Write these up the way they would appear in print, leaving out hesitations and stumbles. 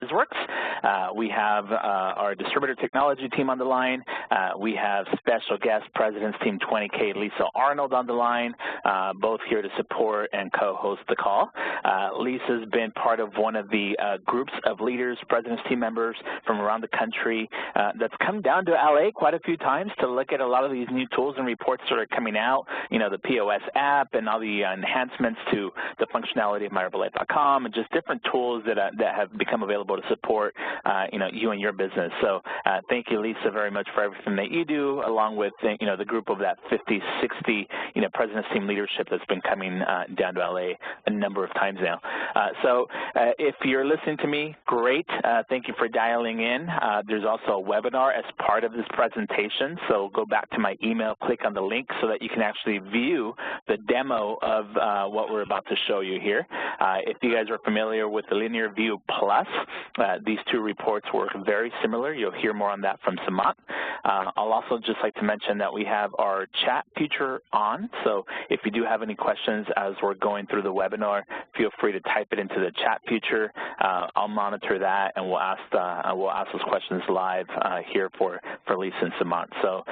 Bizworks. We have our distributor technology team on the line. We have special guest President's Team 20K Lisa Arnold on the line, both here to support and co-host the call. Lisa's been part of one of the groups of leaders, President's Team members from around the country that's come down to LA quite a few times to look at a lot of these new tools and reports that are coming out, you know, the POS app and all the enhancements to the functionality of myherbalife.com and just different tools that have become available to support, you know, you and your business. So thank you, Lisa, very much for everything that you do, along with, you know, the group of that 50, 60, you know, President's Team leadership that's been coming down to LA a number of times now. So if you're listening to me, great. Thank you for dialing in. There's also a webinar as part of this presentation, so go back to my email, click on the link so that you can actually view the demo of what we're about to show you here. If you guys are familiar with the Linear View Plus, these two reports work very similar. You'll hear more on that from Samant. I'll also just like to mention that we have our chat feature on, so if you do have any questions as we're going through the webinar, feel free to type it into the chat feature. I'll monitor that, and we'll ask those questions live here for Lisa and Samant. So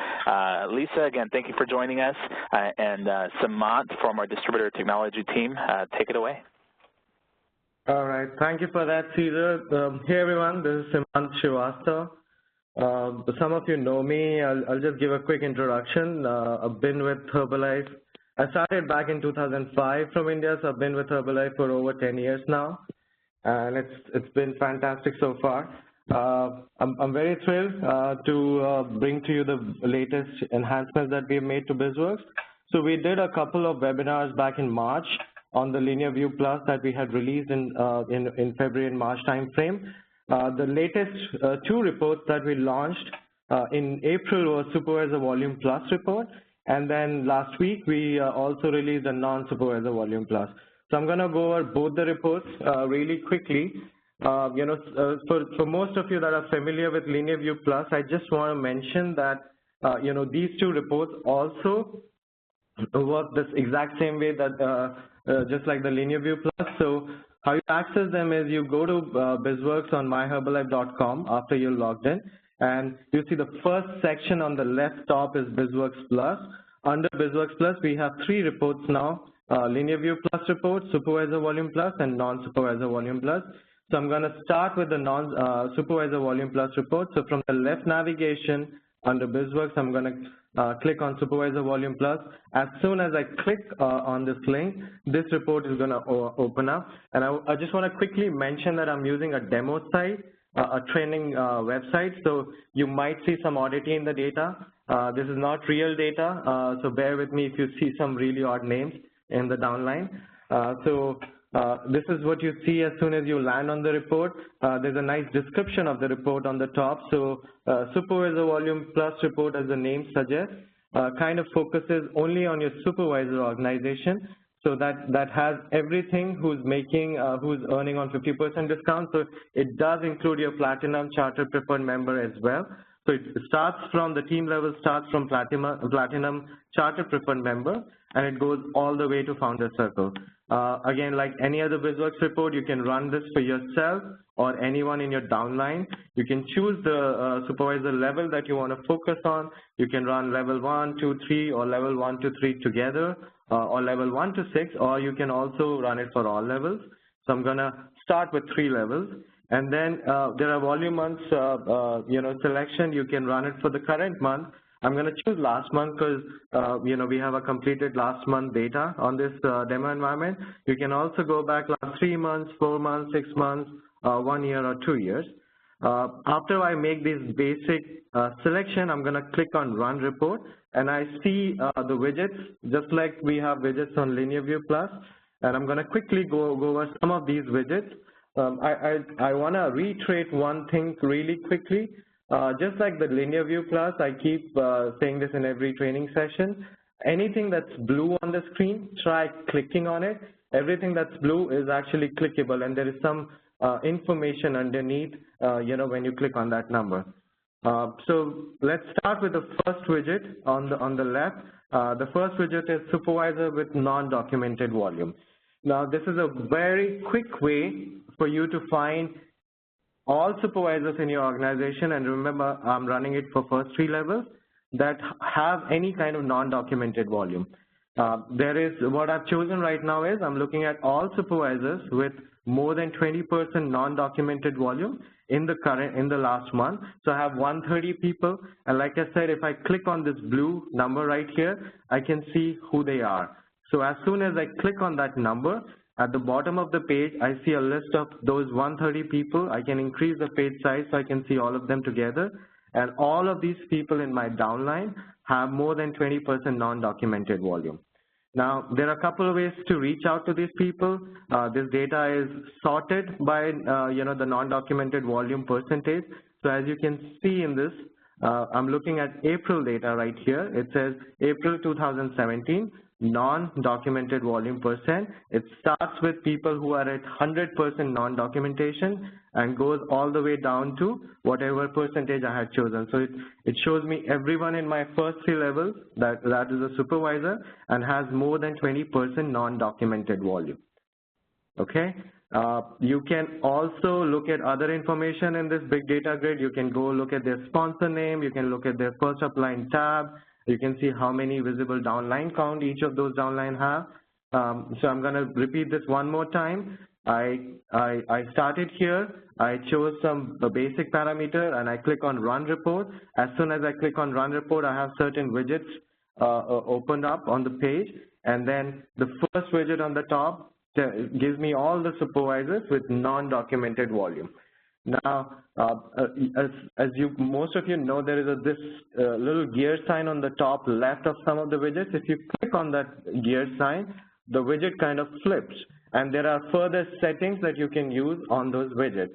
Lisa, again, thank you for joining us, and Samant from our distributor technology team, take it away. All right, thank you for that, Cesar. Hey everyone, this is Samant Srivastava. Some of you know me. I'll just give a quick introduction. I've been with Herbalife. I started back in 2005 from India, so I've been with Herbalife for over 10 years now, and it's been fantastic so far. I'm very thrilled to bring to you the latest enhancements that we've made to Bizworks. So we did a couple of webinars back in March on the Linear View Plus that we had released in February and March timeframe. The latest two reports that we launched in April was Supervisor Volume Plus report, and then last week we also released a non-Supervisor Volume Plus. So I'm going to go over both the reports really quickly. You know, for most of you that are familiar with Linear View Plus, I just want to mention that you know, these two reports also work this exact same way that just like the Linear View Plus. So how you access them is you go to Bizworks on myherbalife.com after you're logged in, and you see the first section on the left top is Bizworks Plus. Under Bizworks Plus, we have three reports now, Linear View Plus report, Supervisor Volume Plus, and Non-Supervisor Volume Plus. So I'm going to start with the Non-Supervisor Volume Plus report. So from the left navigation under Bizworks, I'm going to click on Supervisor Volume Plus. As soon as I click on this link, this report is going to open up. And I just want to quickly mention that I'm using a demo site, a training website, so you might see some oddity in the data. This is not real data, so bear with me if you see some really odd names in the downline. This is what you see as soon as you land on the report. There's a nice description of the report on the top. So Supervisor Volume Plus report, as the name suggests, kind of focuses only on your supervisor organization. So that has everything who's earning on 50% discount. So it does include your Platinum Charter Preferred member as well. So it starts from the team level, starts from Platinum Charter Preferred member, and it goes all the way to Founder Circle. Again, like any other Bizworks report, you can run this for yourself or anyone in your downline. You can choose the supervisor level that you want to focus on. You can run level 1, 2, 3, or level 1 to 3 together, or level 1 to 6, or you can also run it for all levels. So I'm going to start with 3 levels. And then there are volume months, you know, selection. You can run it for the current month. I'm going to choose last month because, you know, we have a completed last month data on this demo environment. You can also go back last 3 months, 4 months, 6 months, 1 year, or 2 years. After I make this basic selection, I'm going to click on Run Report, and I see the widgets, just like we have widgets on Linear View Plus. And I'm going to quickly go over some of these widgets. I want to reiterate one thing really quickly. Just like the Linear View Plus, I keep saying this in every training session. Anything that's blue on the screen, try clicking on it. Everything that's blue is actually clickable, and there is some information underneath, you know, when you click on that number. So let's start with the first widget on the left. The first widget is Supervisor with non-documented volume. Now, this is a very quick way for you to find all supervisors in your organization, and remember I'm running it for first 3 levels, that have any kind of non-documented volume. What I've chosen right now is I'm looking at all supervisors with more than 20% non-documented volume in the last month. So I have 130 people, and like I said, if I click on this blue number right here, I can see who they are. So as soon as I click on that number, at the bottom of the page, I see a list of those 130 people. I can increase the page size so I can see all of them together. And all of these people in my downline have more than 20% non-documented volume. Now, there are a couple of ways to reach out to these people. This data is sorted by, the non-documented volume percentage. So as you can see in this, I'm looking at April data right here. It says April 2017, non-documented volume percent. It starts with people who are at 100% non-documentation and goes all the way down to whatever percentage I had chosen. So it shows me everyone in my first 3 levels that is a supervisor and has more than 20% non-documented volume. Okay. You can also look at other information in this big data grid. You can go look at their sponsor name. You can look at their first upline tab. You can see how many visible downline count each of those downline have. So I'm going to repeat this one more time. I started here. I chose some basic parameter, and I click on Run Report. As soon as I click on Run Report, I have certain widgets opened up on the page, and then the first widget on the top gives me all the supervisors with non-documented volume. Now, as most of you know, there is this little gear sign on the top left of some of the widgets. If you click on that gear sign, the widget kind of flips, and there are further settings that you can use on those widgets.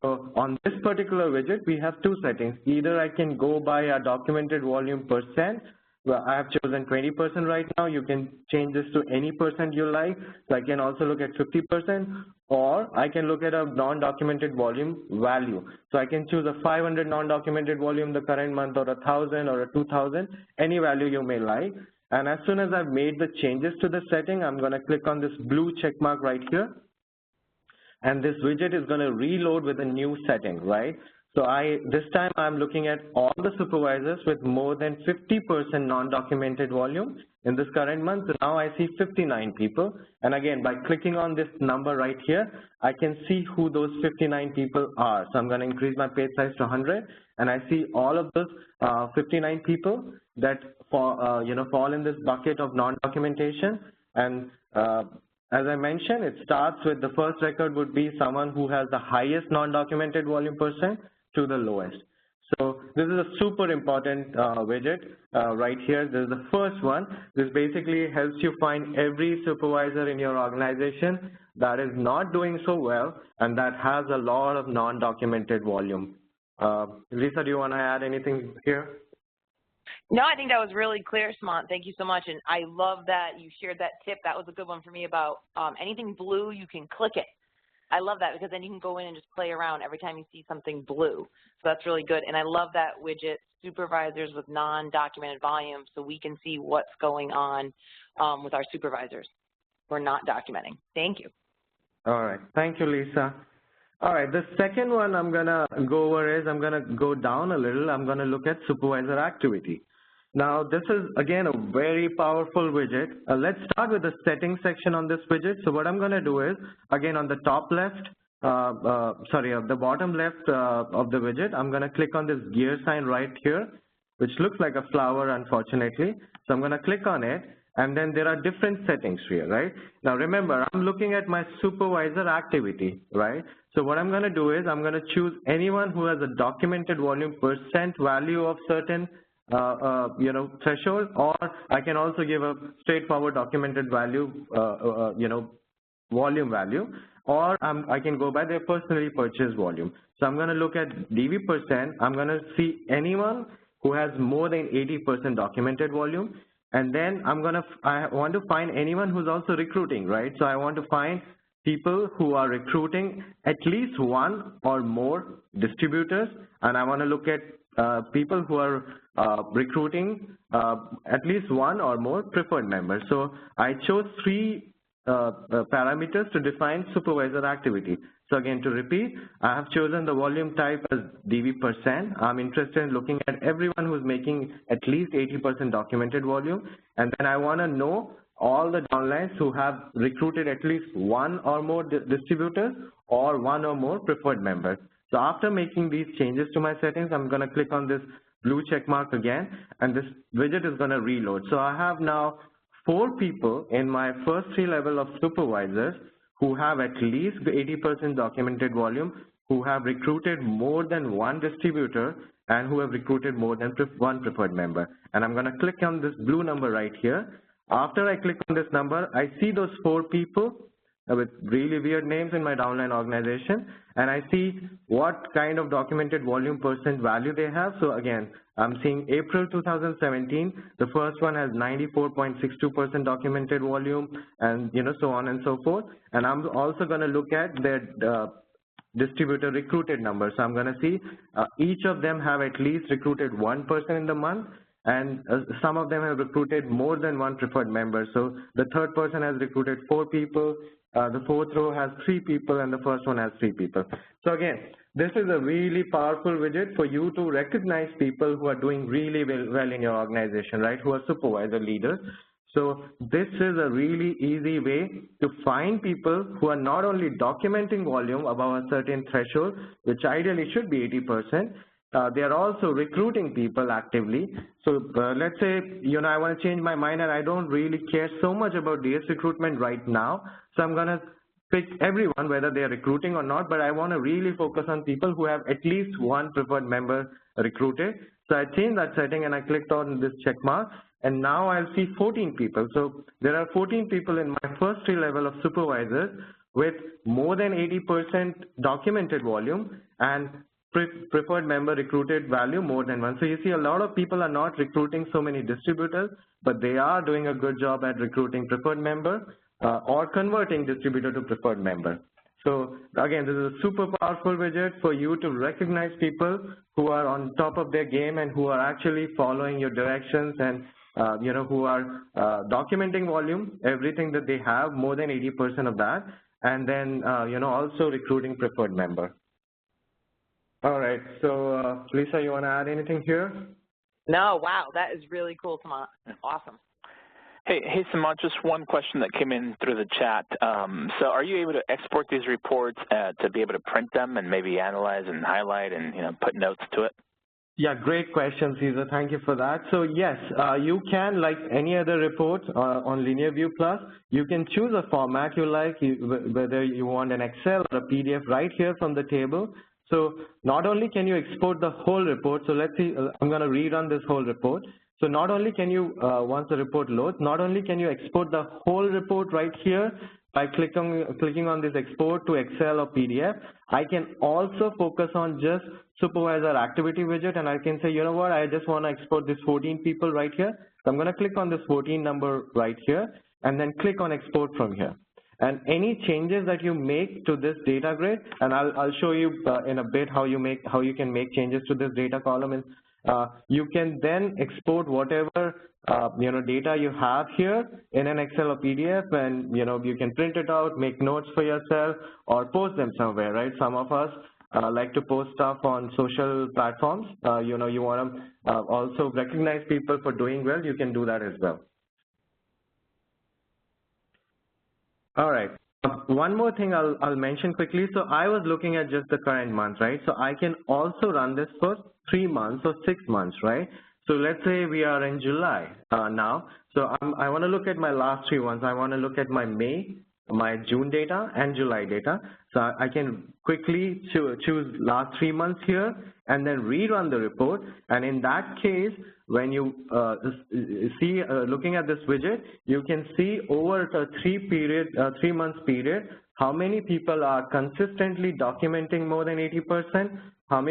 So on this particular widget, we have 2 settings. Either I can go by a documented volume percent. Well, I have chosen 20% right now. You can change this to any percent you like. So I can also look at 50%, or I can look at a non-documented volume value. So I can choose a 500 non-documented volume the current month, or 1,000 or 2,000, any value you may like. And as soon as I've made the changes to the setting, I'm going to click on this blue check mark right here. And this widget is going to reload with a new setting, right? So this time I'm looking at all the supervisors with more than 50% non-documented volume in this current month. So now I see 59 people. And again, by clicking on this number right here, I can see who those 59 people are. So I'm going to increase my page size to 100, and I see all of those 59 people that fall in this bucket of non-documentation. And as I mentioned, it starts with the first record would be someone who has the highest non-documented volume percent to the lowest. So this is a super important widget right here. This is the first one. This basically helps you find every supervisor in your organization that is not doing so well and that has a lot of non-documented volume. Lisa, do you want to add anything here? No, I think that was really clear, Sumant. Thank you so much. And I love that you shared that tip. That was a good one for me about anything blue, you can click it. I love that because then you can go in and just play around every time you see something blue. So that's really good. And I love that widget, supervisors with non-documented volume, so we can see what's going on with our supervisors who are not documenting. Thank you. All right. Thank you, Lisa. All right. The second one I'm going to go over is I'm going to go down a little. I'm going to look at supervisor activity. Now, this is, again, a very powerful widget. Let's start with the settings section on this widget. So what I'm going to do is, again, on the top left, the bottom left of the widget, I'm going to click on this gear sign right here, which looks like a flower, unfortunately. So I'm going to click on it, and then there are different settings here, right? Now, remember, I'm looking at my supervisor activity, right? So what I'm going to do is I'm going to choose anyone who has a documented volume percent value of certain threshold, or I can also give a straightforward documented value, volume value, or I can go by their personally purchased volume. So I'm going to look at DV percent. I'm going to see anyone who has more than 80% documented volume, and then I want to find anyone who's also recruiting, right? So I want to find people who are recruiting at least one or more distributors, and I want to look at people who are recruiting at least one or more preferred members. So I chose 3 parameters to define supervisor activity. So again, to repeat, I have chosen the volume type as DV%. I'm interested in looking at everyone who's making at least 80% documented volume. And then I want to know all the downlines who have recruited at least one or more distributors or one or more preferred members. So after making these changes to my settings, I'm going to click on this blue check mark again, and this widget is going to reload. So I have now 4 people in my first 3 level of supervisors who have at least 80% documented volume, who have recruited more than one distributor, and who have recruited more than one preferred member. And I'm going to click on this blue number right here. After I click on this number, I see those 4 people with really weird names in my downline organization, and I see what kind of documented volume % value they have. So again, I'm seeing April 2017, the first one has 94.62% documented volume, and so on and so forth. And I'm also going to look at their distributor recruited number. So I'm going to see each of them have at least recruited one person in the month, and some of them have recruited more than one preferred member. So the third person has recruited 4 people, the fourth row has 3 people, and the first one has 3 people. So again, this is a really powerful widget for you to recognize people who are doing really well in your organization, right, who are supervisor leaders. So this is a really easy way to find people who are not only documenting volume above a certain threshold, which ideally should be 80%, they are also recruiting people actively. So let's say, I want to change my mind and I don't really care so much about DS recruitment right now. So I'm going to pick everyone, whether they are recruiting or not, but I want to really focus on people who have at least one preferred member recruited. So I changed that setting and I clicked on this check mark, and now I'll see 14 people. So there are 14 people in my first 3 level of supervisors with more than 80% documented volume and preferred member recruited value more than one. So you see a lot of people are not recruiting so many distributors, but they are doing a good job at recruiting preferred member or converting distributor to preferred member. So again, this is a super powerful widget for you to recognize people who are on top of their game and who are actually following your directions and who are documenting volume, everything that they have, more than 80% of that, and then also recruiting preferred member. All right, so Lisa, you want to add anything here? No, wow, that is really cool, Samant. Awesome. Hey, Samant, just one question that came in through the chat. So are you able to export these reports to be able to print them and maybe analyze and highlight and put notes to it? Yeah, great question, Caesar. Thank you for that. So yes, you can, like any other report on LinearView Plus, you can choose a format you like, whether you want an Excel or a PDF right here from the table. So not only can you export the whole report, so let's see, I'm going to rerun this whole report. So not only can you, once the report loads, not only can you export the whole report right here by clicking on this export to Excel or PDF, I can also focus on just supervisor activity widget, and I can say, you know what, I just want to export this 14 people right here. So I'm going to click on this 14 number right here, and then click on export from here. And any changes that you make to this data grid, and I'll show you in a bit how you can make changes to this data column, is you can then export whatever data you have here in an Excel or PDF, and you can print it out, make notes for yourself, or post them somewhere, right? Some of us like to post stuff on social platforms. You want to also recognize people for doing well. You can do that as well. All right. One more thing I'll mention quickly. So I was looking at just the current month, right? So I can also run this for 3 months or 6 months, right? So let's say we are in July now. So I want to look at my last 3 months. I want to look at my May, my June data, and July data. So I can quickly choose last 3 months here and then rerun the report. And in that case, when you see looking at this widget, you can see over a 3 months period how many people are consistently documenting more than 80%, how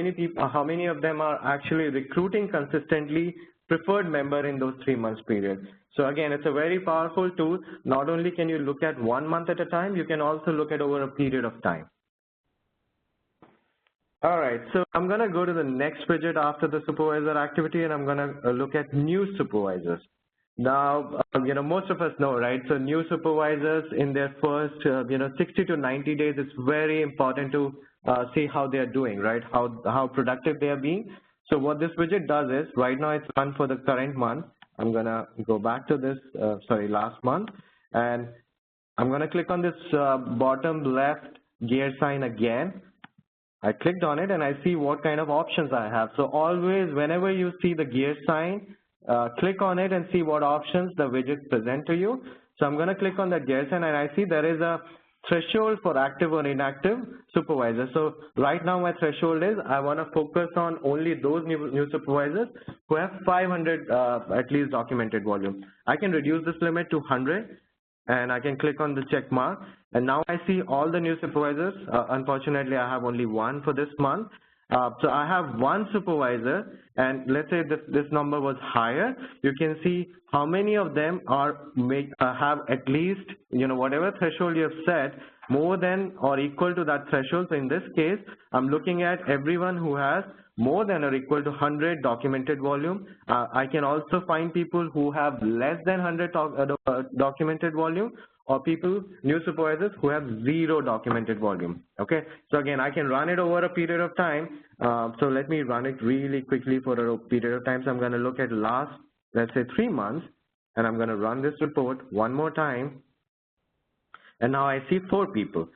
many of them are actually recruiting consistently preferred member in those 3 months period. So again, it's a very powerful tool. Not only can you look at 1 month at a time, you can also look at over a period of time. All right, so I'm going to go to the next widget after the supervisor activity, and I'm going to look at new supervisors. Now, most of us know, right? So new supervisors in their first, 60 to 90 days, it's very important to see how they are doing, right? How productive they are being. So what this widget does is, right now it's run for the current month. I'm gonna go back to this, last month, and I'm gonna click on this bottom left gear sign again. I clicked on it and I see what kind of options I have. So always, whenever you see the gear sign, click on it and see what options the widget present to you. So I'm going to click on that gear sign and I see there is a threshold for active or inactive supervisors. So right now my threshold is I want to focus on only those new supervisors who have 500 at least documented volume. I can reduce this limit to 100 and I can click on the check mark. And now I see all the new supervisors. Unfortunately, I have only one for this month. So I have one supervisor, and let's say this number was higher. You can see how many of them have at least, whatever threshold you have set, more than or equal to that threshold. So in this case, I'm looking at everyone who has more than or equal to 100 documented volume. I can also find people who have less than 100 documented volume, or people, new supervisors, who have 0 documented volume. Okay, so again, I can run it over a period of time. So let me run it really quickly for a period of time. So I'm going to look at last, let's say 3 months, and I'm going to run this report one more time. And now I see 4 people.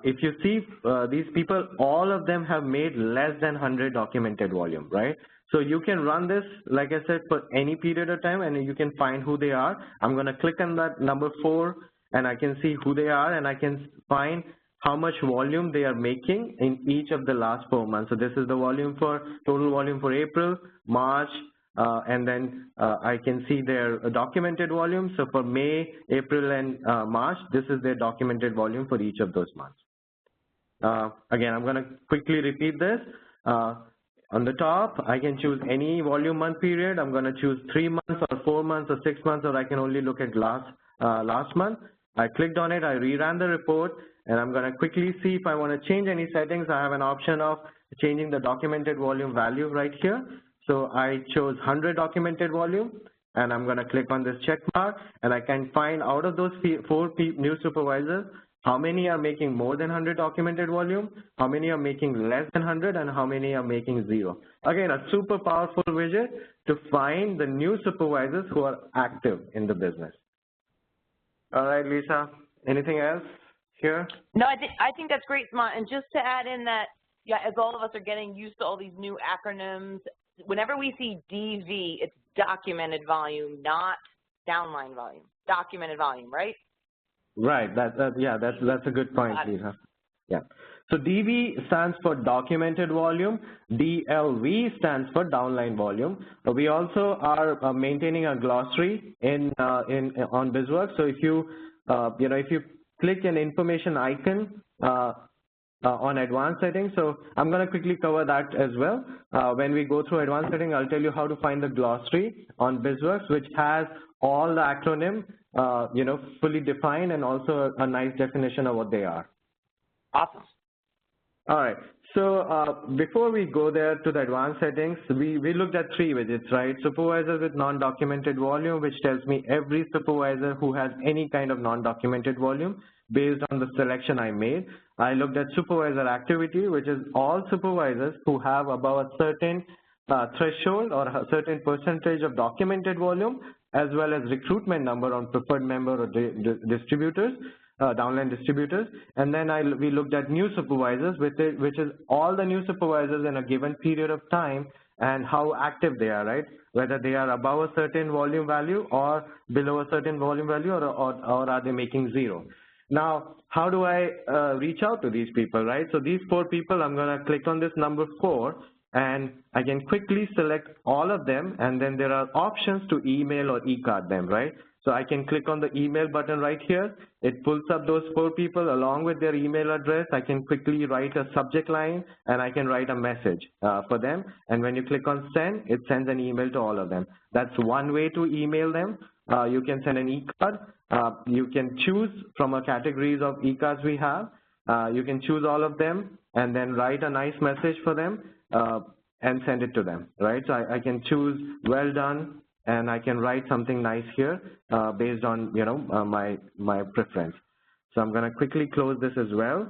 If you see these people, all of them have made less than 100 documented volume, right? So you can run this, like I said, for any period of time, and you can find who they are. I'm going to click on that number 4, and I can see who they are, and I can find how much volume they are making in each of the last 4 months. So this is the total volume for April, March, and then I can see their documented volume. So for May, April, and March, this is their documented volume for each of those months. Again, I'm going to quickly repeat this. On the top, I can choose any volume month period. I'm going to choose 3 months or 4 months or 6 months, or I can only look at last month. I clicked on it, I reran the report, and I'm going to quickly see if I want to change any settings. I have an option of changing the documented volume value right here. So I chose 100 documented volume, and I'm going to click on this check mark, and I can find out of those 4 new supervisors, how many are making more than 100 documented volume, how many are making less than 100, and how many are making 0. Again, a super powerful widget to find the new supervisors who are active in the business. All right, Lisa, anything else here? No, I think that's great, Samant. And just to add in that, yeah, as all of us are getting used to all these new acronyms, whenever we see DV, it's documented volume, not downline volume. Documented volume, right? Right. That's a good point, Lisa. Yeah. So DV stands for documented volume. DLV stands for downline volume. We also are maintaining a glossary on Bizworks. So if you click an information icon on advanced settings, so I'm going to quickly cover that as well. When we go through advanced settings, I'll tell you how to find the glossary on Bizworks, which has all the acronym, fully defined, and also a nice definition of what they are. Awesome. All right. So before we go there to the advanced settings, we looked at 3 widgets, right? Supervisors with non-documented volume, which tells me every supervisor who has any kind of non-documented volume based on the selection I made. I looked at supervisor activity, which is all supervisors who have above a certain threshold or a certain percentage of documented volume, as well as recruitment number on preferred member or distributors. Downline distributors, and then we looked at new supervisors, which is all the new supervisors in a given period of time and how active they are, right? Whether they are above a certain volume value or below a certain volume value, or are they making 0? Now, how do I reach out to these people, right? So these 4 people, I'm going to click on this number 4, and I can quickly select all of them, and then there are options to email or e-card them, right? So I can click on the email button right here. It pulls up those 4 people along with their email address. I can quickly write a subject line, and I can write a message for them. And when you click on send, it sends an email to all of them. That's one way to email them. You can send an e-card. You can choose from a categories of e-cards we have. You can choose all of them and then write a nice message for them and send it to them, right? So I can choose well done, and I can write something nice here based on, my preference. So I'm going to quickly close this as well.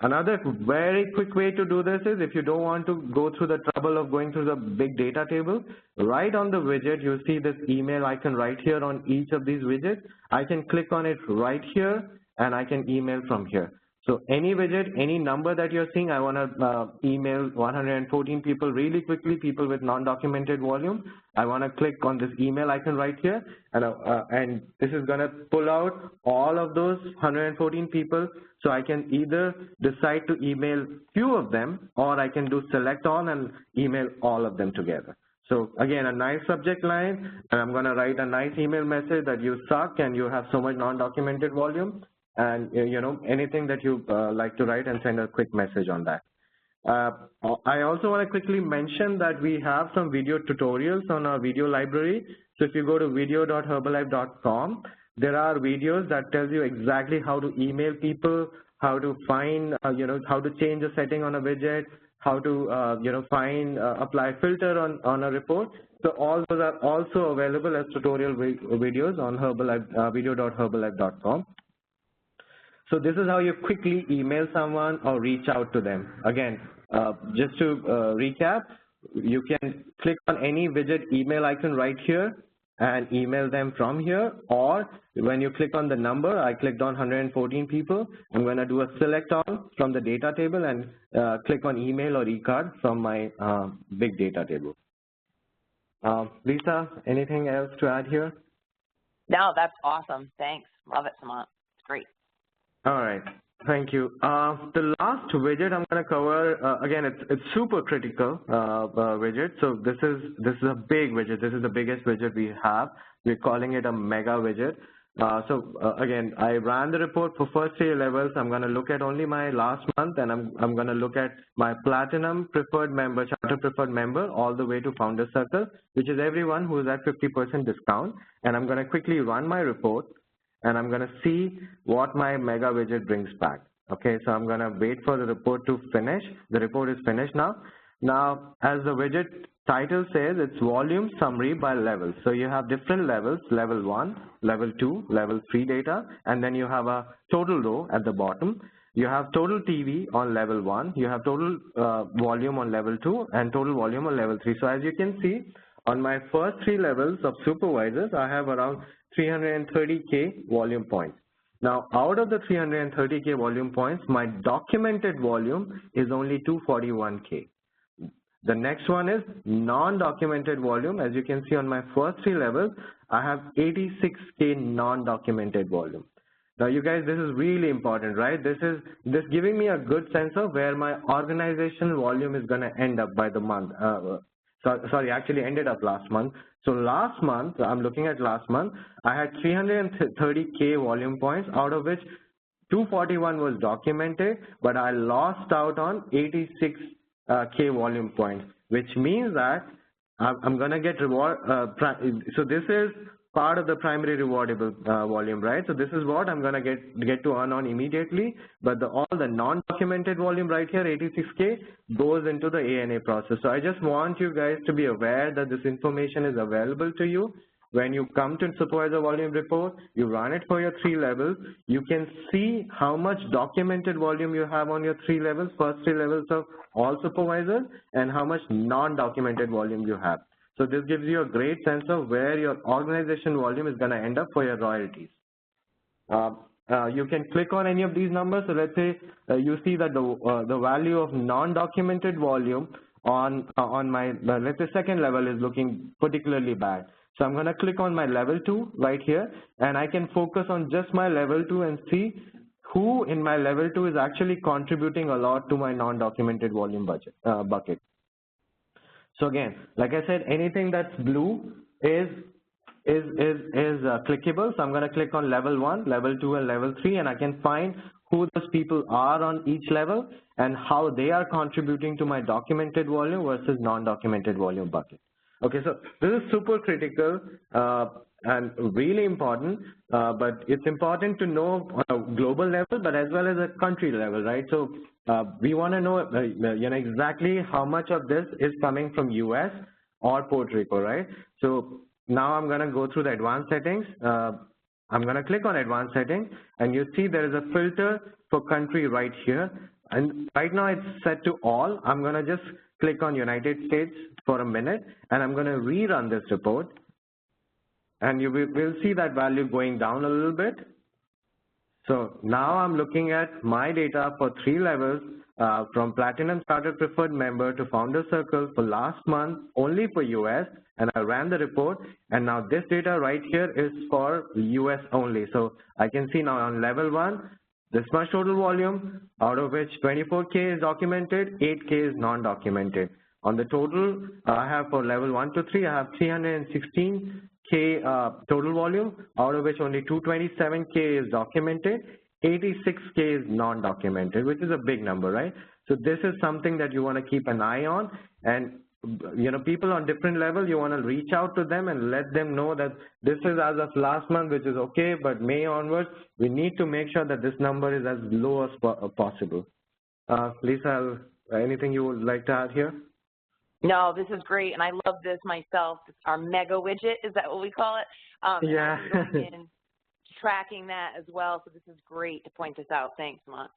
Another very quick way to do this is if you don't want to go through the trouble of going through the big data table, right on the widget, you see this email icon right here on each of these widgets. I can click on it right here and I can email from here. So any widget, any number that you're seeing, I want to email 114 people really quickly, people with non-documented volume. I want to click on this email icon right here, and this is going to pull out all of those 114 people. So I can either decide to email few of them, or I can do select all and email all of them together. So again, a nice subject line, and I'm going to write a nice email message that you suck and you have so much non-documented volume. And, anything that you like to write, and send a quick message on that. I also want to quickly mention that we have some video tutorials on our video library. So if you go to video.herbalife.com, there are videos that tells you exactly how to email people, how to find, how to change a setting on a widget, how to, apply filter on a report. So all those are also available as tutorial videos on video.herbalife.com. So this is how you quickly email someone or reach out to them. Again, just to recap, you can click on any widget email icon right here and email them from here, or when you click on the number, I clicked on 114 people, I'm going to do a select all from the data table and click on email or e-card from my big data table. Lisa, anything else to add here? No, that's awesome. Thanks. Love it, Samant. It's great. All right, thank you. The last widget I'm going to cover, again, it's super critical widget. So this is a big widget. This is the biggest widget we have. We're calling it a mega widget. Again, I ran the report for first 3 levels. I'm going to look at only my last month, and I'm going to look at my platinum preferred member, charter preferred member, all the way to founder circle, which is everyone who is at 50% discount. And I'm going to quickly run my report, and I'm going to see what my mega widget brings back. Okay, so I'm going to wait for the report to finish. The report is finished now. Now, as the widget title says, it's volume summary by level. So you have different levels, level 1, level 2, level 3 data, and then you have a total row at the bottom. You have total TV on level 1, you have total volume on level 2, and total volume on level 3. So as you can see, on my first 3 levels of supervisors, I have around 330K volume points. Now, out of the 330K volume points, my documented volume is only 241K. The next one is non-documented volume. As you can see on my first 3 levels, I have 86K non-documented volume. Now, you guys, this is really important, right? This giving me a good sense of where my organizational volume is going to end up by the month. Actually ended up last month. So last month, I'm looking at last month, I had 330K volume points, out of which 241 was documented, but I lost out on 86K volume points, which means that I'm going to get reward. So this is part of the primary rewardable volume, right? So this is what I'm going to get to earn on immediately, but all the non-documented volume right here, 86K, goes into the ANA process. So I just want you guys to be aware that this information is available to you. When you come to supervisor volume report, you run it for your 3 levels, you can see how much documented volume you have on your 3 levels, first 3 levels of all supervisors, and how much non-documented volume you have. So this gives you a great sense of where your organization volume is going to end up for your royalties. You can click on any of these numbers. So let's say you see that the value of non-documented volume on my, let's say, second level is looking particularly bad. So I'm going to click on my level 2 right here, and I can focus on just my level 2 and see who in my level 2 is actually contributing a lot to my non-documented volume bucket. So again, like I said, anything that's blue is clickable. So I'm going to click on level 1, level 2, and level 3, and I can find who those people are on each level and how they are contributing to my documented volume versus non-documented volume bucket. Okay, so this is super critical and really important, but it's important to know on a global level, but as well as a country level, right? So we want to know, exactly how much of this is coming from US, or Puerto Rico, right? So now I'm going to go through the advanced settings. I'm going to click on advanced settings, and you see there is a filter for country right here. And right now it's set to all. I'm going to just click on United States for a minute, and I'm going to rerun this report. And you will see that value going down a little bit. So now I'm looking at my data for 3 levels, from Platinum Starter Preferred Member to Founder Circle for last month, only for US, and I ran the report, and now this data right here is for US only. So I can see now on level 1, this much total volume, out of which 24K is documented, 8K is non-documented. On the total, I have for level 1 to 3, I have 316K total volume, out of which only 227K is documented, 86K is non-documented, which is a big number, right? So this is something that you want to keep an eye on, and people on different levels, you want to reach out to them and let them know that this is as of last month, which is okay, but May onwards, we need to make sure that this number is as low as possible. Lisa, anything you would like to add here? No, this is great, and I love this myself. It's our mega widget, is that what we call it? Yeah. And tracking that as well, so this is great to point this out. Thanks, Mont.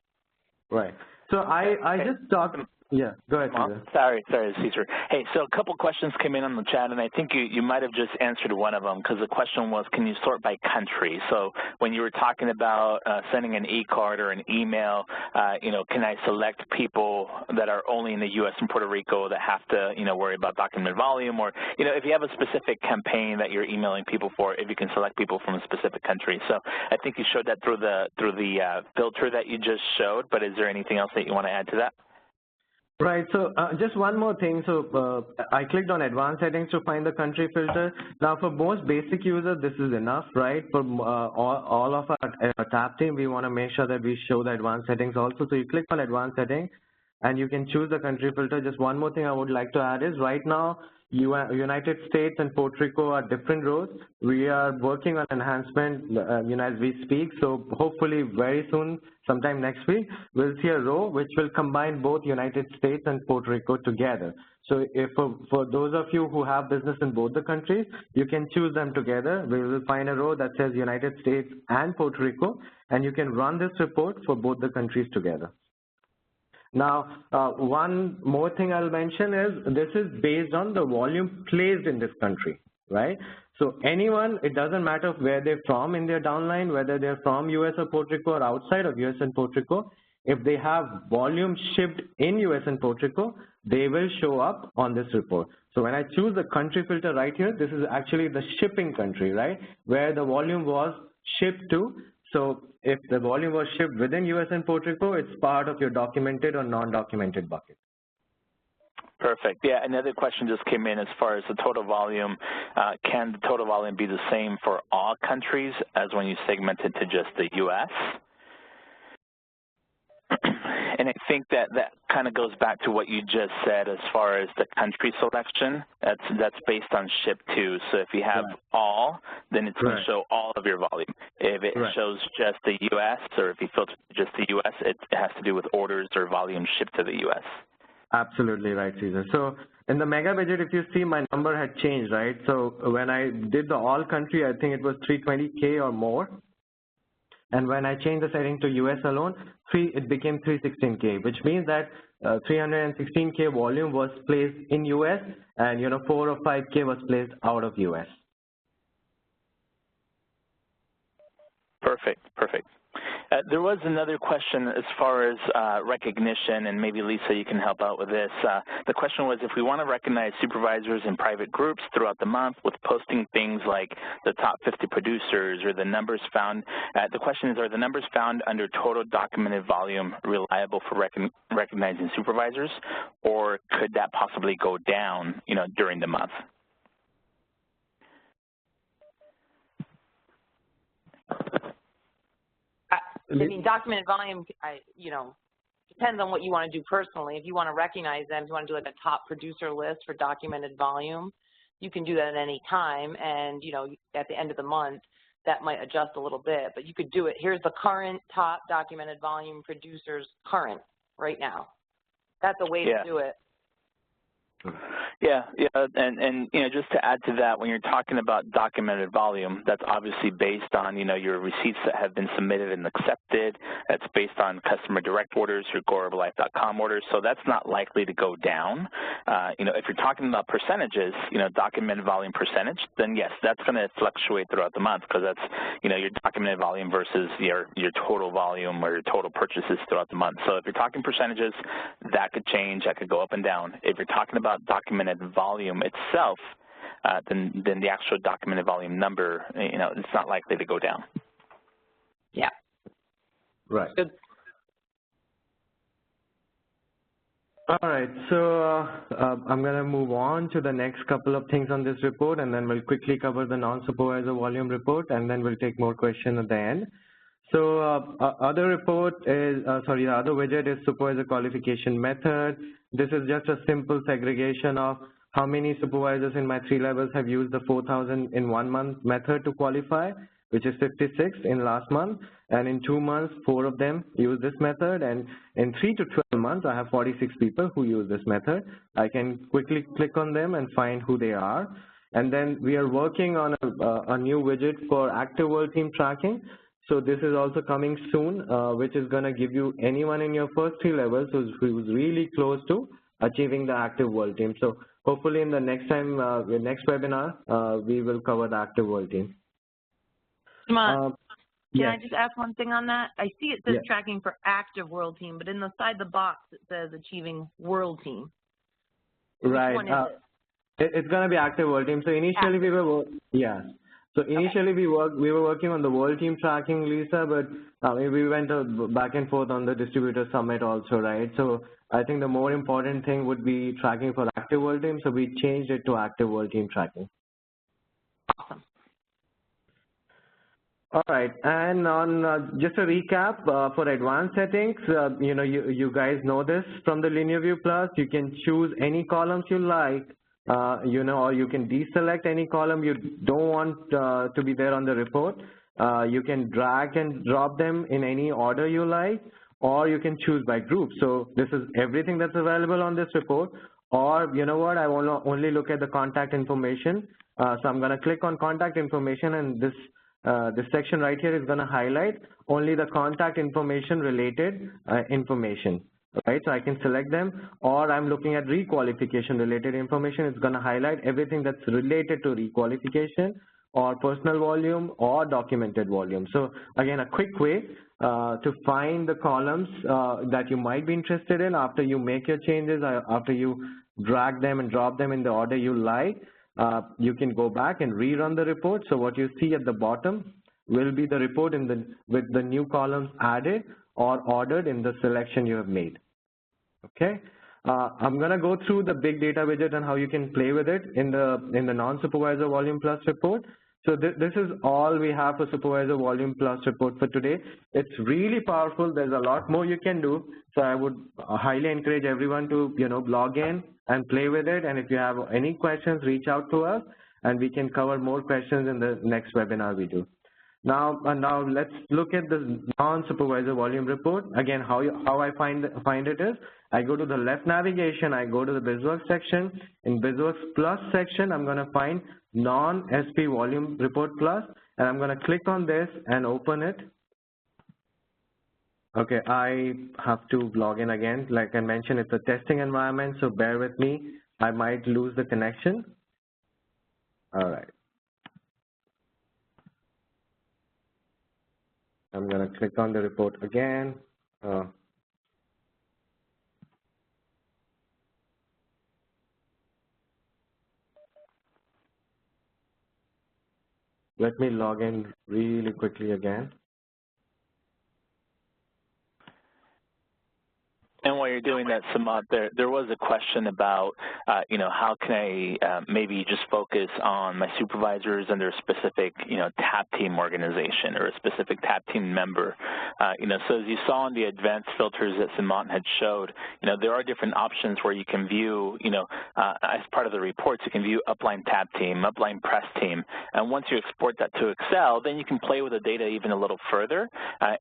Right. So I just talked. Yeah, go ahead, Cesar. Sorry, Cesar. Hey, so a couple questions came in on the chat, and I think you might have just answered one of them, because the question was, can you sort by country? So when you were talking about sending an e-card or an email, can I select people that are only in the U.S. and Puerto Rico that have to, worry about document volume, or, if you have a specific campaign that you're emailing people for, if you can select people from a specific country. So I think you showed that through the filter that you just showed, but is there anything else that you want to add to that? Right. So just one more thing. So I clicked on advanced settings to find the country filter. Now, for most basic users, this is enough, right? For all of our tab team, we want to make sure that we show the advanced settings also. So you click on advanced settings, and you can choose the country filter. Just one more thing I would like to add is right now, United States and Puerto Rico are different rows. We are working on enhancement as we speak, so hopefully very soon, sometime next week, we'll see a row which will combine both United States and Puerto Rico together. So if for those of you who have business in both the countries, you can choose them together. We will find a row that says United States and Puerto Rico, and you can run this report for both the countries together. Now, one more thing I'll mention is this is based on the volume placed in this country, right? So anyone, it doesn't matter where they're from in their downline, whether they're from US or Puerto Rico or outside of US and Puerto Rico, if they have volume shipped in US and Puerto Rico, they will show up on this report. So when I choose the country filter right here, this is actually the shipping country, right? Where the volume was shipped to. So if the volume was shipped within US and Puerto Rico, it's part of your documented or non-documented bucket. Perfect. Yeah, another question just came in as far as the total volume. Can the total volume be the same for all countries as when you segment it to just the US? And I think that kind of goes back to what you just said as far as the country selection. That's based on ship to. So if you have all, then it's going to show all of your volume. If it shows just the U.S. or if you filter just the U.S., it has to do with orders or volume shipped to the U.S. Absolutely right, Cesar. So in the mega budget, if you see, my number had changed, right? So when I did the all country, I think it was 320K or more. And when I changed the setting to US alone, it became 316K, which means that 316K volume was placed in US, and 4 or 5K was placed out of US. Perfect. There was another question as far as recognition, and maybe Lisa, you can help out with this. The question was, if we want to recognize supervisors in private groups throughout the month with posting things like the top 50 producers or the numbers found, the question is, are the numbers found under total documented volume reliable for recognizing supervisors, or could that possibly go down, during the month? I mean, documented volume, depends on what you want to do personally. If you want to recognize them, if you want to do like a top producer list for documented volume, you can do that at any time. And, at the end of the month, that might adjust a little bit. But you could do it. Here's the current top documented volume producers current right now. That's a way to do it. Yeah, and just to add to that, when you're talking about documented volume, that's obviously based on your receipts that have been submitted and accepted. That's based on customer direct orders, your GoHerbalife.com orders. So that's not likely to go down. If you're talking about percentages, documented volume percentage, then yes, that's going to fluctuate throughout the month because that's your documented volume versus your total volume or your total purchases throughout the month. So if you're talking percentages, that could change. That could go up and down. If you're talking about documented volume itself, then the actual documented volume number, it's not likely to go down. Yeah. Right. Good. All right, so I'm going to move on to the next couple of things on this report, and then we'll quickly cover the non-supervisor volume report, and then we'll take more questions at the end. So other report is, the other widget is supervisor qualification method. This is just a simple segregation of how many supervisors in my 3 levels have used the 4,000 in 1 month method to qualify, which is 56 in last month, and in 2 months, 4 of them use this method, and in 3 to 12 months, I have 46 people who use this method. I can quickly click on them and find who they are, and then we are working on a new widget for active world team tracking. So this is also coming soon, which is going to give you anyone in your first 3 levels who's really close to achieving the active world team. So hopefully in the next time, the next webinar, we will cover the active world team. Can yes. I just ask one thing on that? I see it says tracking for active world team, but inside the box it says achieving world team. Right. Which one is it? It's going to be active world team. So initially we were, So initially we were working on the world team tracking, Lisa, but we went back and forth on the distributor summit also, right? So I think the more important thing would be tracking for active world team. So we changed it to active world team tracking. Awesome. All right, and on just a recap for advanced settings, you guys know this from the Linear View Plus. You can choose any columns you like, or you can deselect any column you don't want to be there on the report. You can drag and drop them in any order you like, or you can choose by group. So this is everything that's available on this report. Or you know what, I want to only look at the contact information. So I'm going to click on contact information, and this section right here is going to highlight only the contact information related information, right? So I can select them, or I'm looking at requalification related information. It's going to highlight everything that's related to requalification or personal volume or documented volume. So again, a quick way to find the columns that you might be interested in after you make your changes, after you drag them and drop them in the order you like. You can go back and rerun the report. So what you see at the bottom will be the report with the new columns added or ordered in the selection you have made. Okay. I'm going to go through the big data widget and how you can play with it in the non-supervisor volume plus report. So this is all we have for supervisor volume plus report for today. It's really powerful. There's a lot more you can do. So I would highly encourage everyone to log in and play with it. And if you have any questions, reach out to us, and we can cover more questions in the next webinar we do. Now let's look at the non-supervisor volume report. Again, how I find it is, I go to the left navigation, I go to the Bizworks section. In Bizworks Plus section, I'm going to find non-SP volume report plus, and I'm going to click on this and open it. Okay, I have to log in again. Like I mentioned, it's a testing environment, so bear with me. I might lose the connection. All right. I'm going to click on the report again. Let me log in really quickly again. And while you're doing that, Samad, there was a question about, how can I maybe just focus on my supervisors under a specific, TAP team organization or a specific TAP team member. So as you saw in the advanced filters that Samad had showed, there are different options where you can view, as part of the reports, you can view upline TAP team, upline press team. And once you export that to Excel, then you can play with the data even a little further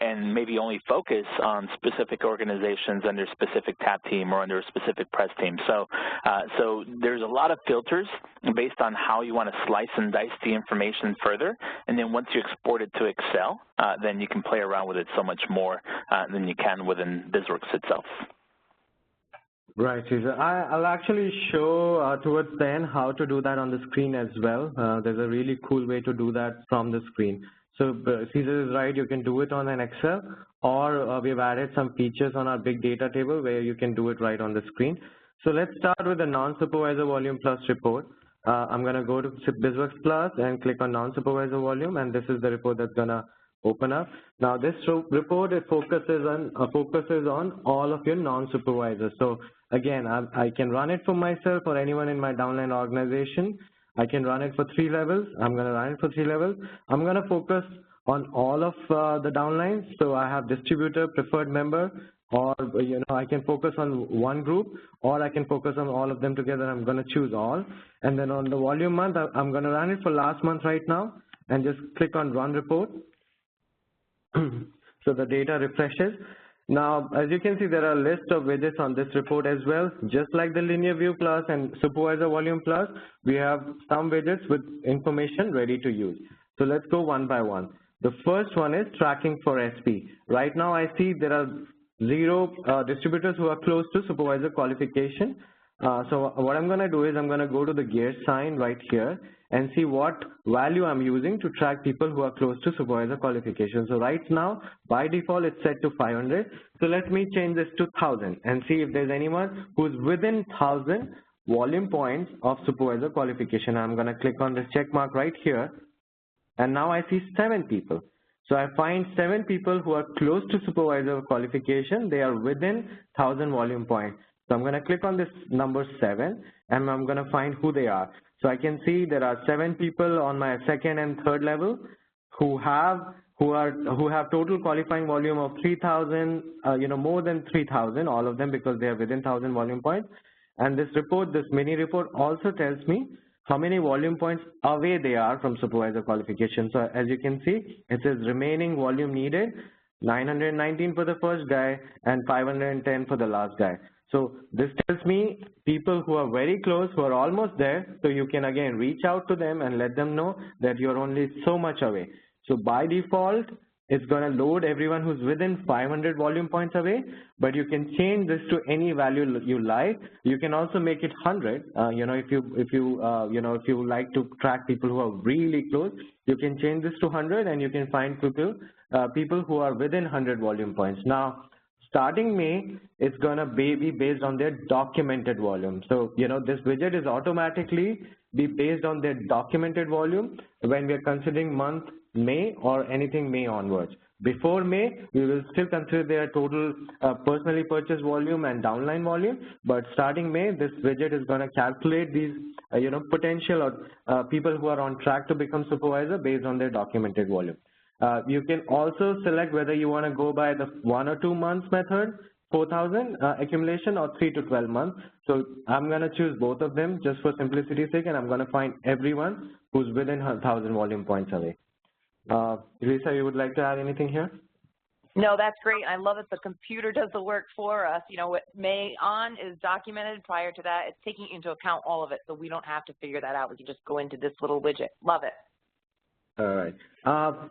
and maybe only focus on specific organizations under specific TAP team or under a specific press team. So, so there's a lot of filters based on how you want to slice and dice the information further, and then once you export it to Excel, then you can play around with it so much more than you can within Bizworks itself. Right, Cesar. I'll actually show towards the end how to do that on the screen as well. There's a really cool way to do that from the screen. So Cesar is right, you can do it on an Excel, or we've added some features on our big data table where you can do it right on the screen. So let's start with the non-supervisor volume plus report. I'm going to go to Bizworks Plus and click on non-supervisor volume, and this is the report that's going to open up. Now this report, it focuses on all of your non-supervisors. So again, I can run it for myself or anyone in my downline organization. I can run it for 3 levels. I'm going to run it for 3 levels. I'm going to focus on all of the downlines. So I have distributor, preferred member, or I can focus on one group, or I can focus on all of them together. I'm going to choose all. And then on the volume month, I'm going to run it for last month right now and just click on run report. So the data refreshes. Now, as you can see, there are a list of widgets on this report as well. Just like the linear view plus and supervisor volume plus, we have some widgets with information ready to use. So let's go one by one. The first one is tracking for SP. Right now, I see there are 0 distributors who are close to supervisor qualification. So what I'm going to do is I'm going to go to the gear sign right here and see what value I'm using to track people who are close to supervisor qualification. So right now, by default, it's set to 500. So let me change this to 1,000 and see if there's anyone who's within 1,000 volume points of supervisor qualification. I'm going to click on this check mark right here, and now I see 7 people. So I find 7 people who are close to supervisor qualification. They are within 1,000 volume points. So I'm going to click on this number 7, and I'm going to find who they are. So I can see there are 7 people on my 2nd and 3rd level who have total qualifying volume of 3,000, more than 3,000, all of them, because they are within 1,000 volume points. And this report, this mini report, also tells me how many volume points away they are from supervisor qualification. So as you can see, it says remaining volume needed, 919 for the first guy and 510 for the last guy. So this tells me people who are very close, who are almost there, so you can again reach out to them and let them know that you're only so much away. So by default, it's going to load everyone who's within 500 volume points away, but you can change this to any value you like. You can also make it 100. If you like to track people who are really close, you can change this to 100, and you can find people who are within 100 volume points. Now, starting May, it's going to be based on their documented volume. So, this widget is automatically be based on their documented volume when we are considering month May or anything May onwards. Before May, we will still consider their total personally purchased volume and downline volume, but starting May, this widget is going to calculate these, potential or people who are on track to become supervisor based on their documented volume. You can also select whether you want to go by the 1 or 2 months method, 4,000 accumulation, or 3 to 12 months. So I'm going to choose both of them just for simplicity's sake, and I'm going to find everyone who's within 1,000 volume points away. Lisa, you would like to add anything here? No, that's great. I love that the computer does the work for us. What May on is documented. Prior to that, it's taking into account all of it, so we don't have to figure that out. We can just go into this little widget. Love it. All right.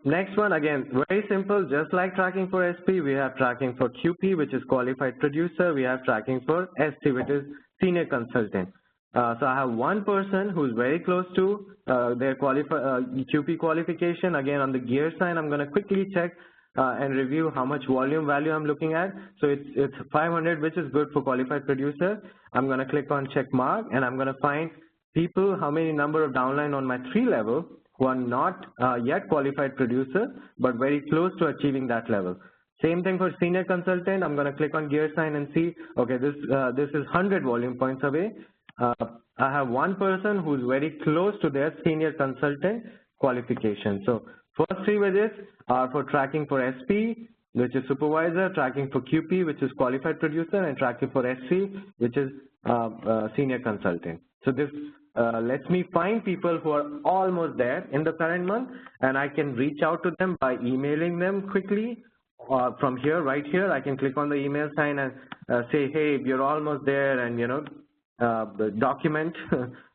Next one, again, very simple. Just like tracking for SP, we have tracking for QP, which is qualified producer. We have tracking for ST, which is senior consultant. So I have one person who's very close to their QP qualification. Again, on the gear sign, I'm going to quickly check and review how much volume value I'm looking at. So it's 500, which is good for qualified producer. I'm going to click on check mark, and I'm going to find people, how many number of downline on my 3 level who are not yet qualified producer, but very close to achieving that level. Same thing for senior consultant. I'm going to click on gear sign and see, okay, this is 100 volume points away. I have one person who's very close to their senior consultant qualification. So first 3 widgets are for tracking for SP, which is supervisor, tracking for QP, which is qualified producer, and tracking for SC, which is senior consultant. So this lets me find people who are almost there in the current month, and I can reach out to them by emailing them quickly, from here, right here, I can click on the email sign and say, hey, you're almost there, and document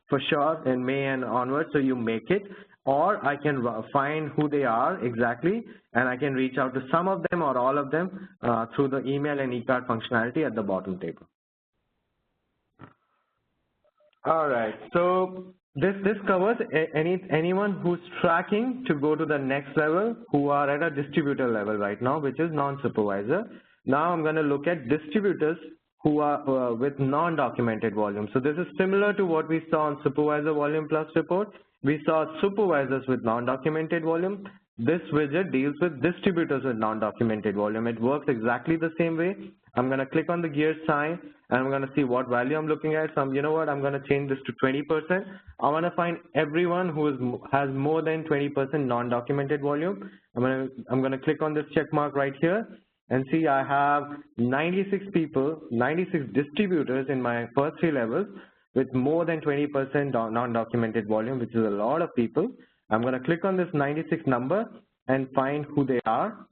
for sure in May and onwards, so you make it. Or I can find who they are exactly, and I can reach out to some of them or all of them through the email and e-card functionality at the bottom table. All right, so this covers anyone who's tracking to go to the next level, who are at a distributor level right now, which is non-supervisor. Now I'm going to look at distributors who are with non-documented volume. So this is similar to what we saw on supervisor volume plus report. We saw supervisors with non-documented volume. This widget deals with distributors with non-documented volume. It works exactly the same way. I'm going to click on the gear sign, and I'm going to see what value I'm looking at. So you know what, I'm going to change this to 20%. I want to find everyone who has more than 20% non-documented volume. I'm going to click on this check mark right here, and see I have 96 people, 96 distributors in my first 3 levels with more than 20% non-documented volume, which is a lot of people. I'm going to click on this 96 number and find who they are,